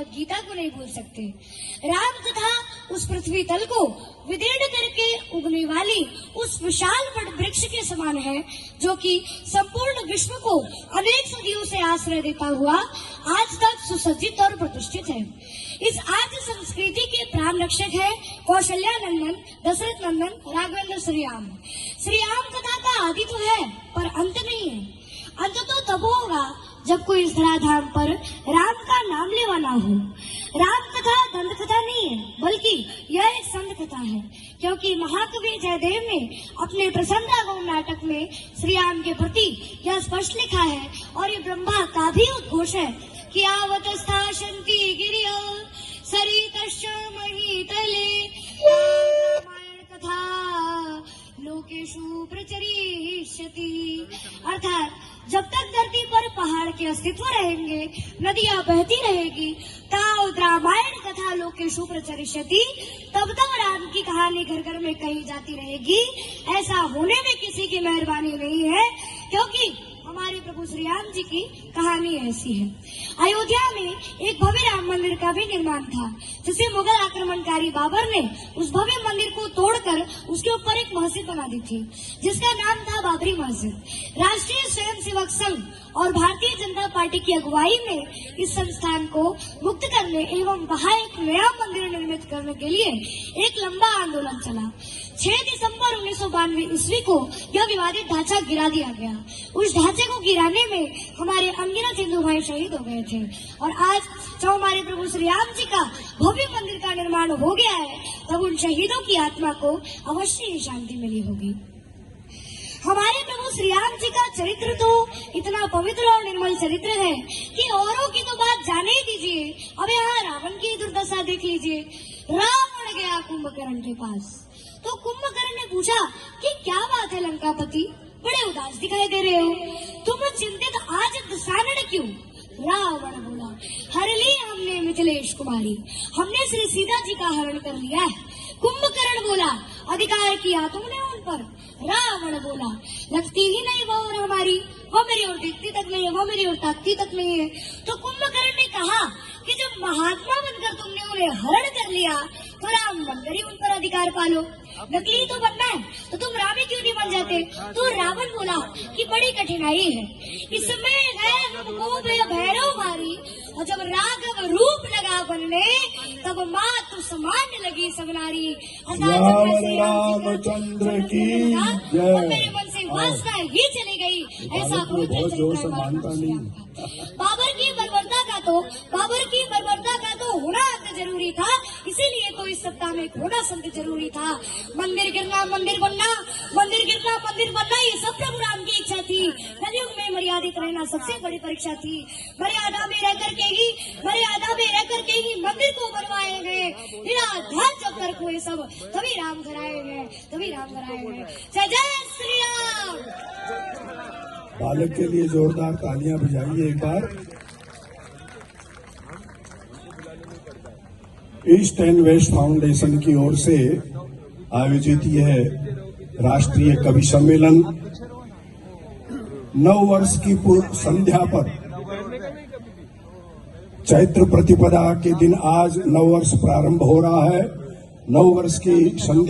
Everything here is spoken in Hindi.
भगवत गीता को नहीं भूल सकते। राम कथा उस पृथ्वी तल को विदीर्ण करके उगने वाली उस विशाल वट वृक्ष के समान है, जो कि संपूर्ण विश्व को अनेक सदियों से आश्रय देता हुआ आज तक सुसज्जित और प्रतिष्ठित है। इस आर्य संस्कृति के प्राण रक्षक है कौशल्या नंदन, दशरथ नंदन, राघवेंद्र श्रीराम। श्रीराम कथा का आदि तो है पर अंत नहीं है। अंत तो तब होगा जब कोई इस धराधाम पर राम का नाम लेवाना हो। राम कथा दंत कथा नहीं है, बल्कि यह एक संत कथा है, क्योंकि महाकवि जयदेव ने अपने प्रसन्न गौण नाटक में श्री राम के प्रति यह स्पष्ट लिखा है, और ये ब्रह्मा का भी उद्घोष है कि आवत स्थाशन्ति गिरिय सरितश्च महीतले रामायण कथा लोकेषु प्रचरिष्यति। अर्थात जब तक धरती पर पहाड़ के अस्तित्व रहेंगे, नदियां बहती रहेगी, तावत रामायण कथा लोकेषु प्रचरिष्यति, तब तक राम की कहानी घर घर में कही जाती रहेगी। ऐसा होने में किसी की मेहरबानी नहीं है, क्योंकि हमारे प्रभु श्री राम जी की कहानी ऐसी है। अयोध्या में एक भव्य राम मंदिर का भी निर्माण था, जिसे मुगल आक्रमणकारी बाबर ने उस भव्य मंदिर को तोड़कर उसके ऊपर एक मस्जिद बना दी थी, जिसका नाम था बाबरी मस्जिद। राष्ट्रीय स्वयंसेवक संघ और भारतीय जनता पार्टी की अगुवाई में इस संस्थान को मुक्त करने एवं वहां एक नया मंदिर निर्मित करने के लिए एक लंबा आंदोलन चला। 6 दिसंबर 1992 ईस्वी को यह विवादित ढांचा गिरा दिया गया। उस ढांचे को गिराने में हमारे अनगिनत हिंदू भाई शहीद हो गए थे, और आज जब हमारे प्रभु श्री राम जी का भव्य मंदिर का निर्माण हो गया है, तब उन शहीदों की आत्मा को अवश्य ही शांति मिली होगी। हमारे प्रभु श्री राम जी का चरित्र तो इतना पवित्र और निर्मल चरित्र है कि औरों की तो बात जाने ही दीजिए। अब यहाँ रावण की दुर्दशा देख लीजिए। रावण गया कुंभकर्ण के पास, तो कुंभकर्ण ने पूछा कि क्या बात है लंकापति, बड़े उदास दिखाई दे रहे हो, तुम चिंतित आज दशानन क्यों? रावण बोला, हर ली हमने मिथिलेश कुमारी, हमने श्री सीता जी का हरण कर लिया है। कुंभकर्ण बोला, अधिकार किया तुमने उन पर? रावण बोला, लगती ही नहीं वो और हमारी, वो मेरी ओर देखती तक नहीं है, वो मेरी ओर ताकती तक नहीं है। तो कुंभकर्ण ने कहा कि जब महात्मा बनकर तुमने उन्हें हरण कर लिया, तो राम बनकर ही उन पर अधिकार पालो। नकली तो बनना है, तो तुम राम ही क्यों नहीं बन जाते? तो रावण बोला कि बड़ी कठिनाई है, इसमें है हमको भैरव मारी, और जब राघव रूप लगा बनने, तब मातु समान लगी सब नारी। रामचंद्र की जय। मेरे मन से वासना ही चली गई, ऐसा बाबर की बर्बरता का तो होना जरूरी था, इसीलिए तो इस सप्ताह में होना संत जरूरी था। मंदिर गिरना मंदिर बनना, मंदिर गिरना मंदिर बनना, ये सब प्रभु राम की इच्छा थी। कलयुग में मर्यादित रहना सबसे बड़ी परीक्षा थी। मर्यादा में रह करके ही मंदिर को बनवाए गए। निराधार जब तक हुए सब, तभी राम घर आए हैं। जय जय श्री राम। बालक के लिए जोरदार तालियां बजाइए एक बार। ईस्ट एंड वेस्ट फाउंडेशन की ओर से आयोजित यह राष्ट्रीय कवि सम्मेलन 9 वर्ष की पूर्व संध्या पर चैत्र प्रतिपदा के दिन आज 9 वर्ष प्रारंभ हो रहा है। 9 वर्ष की संध्या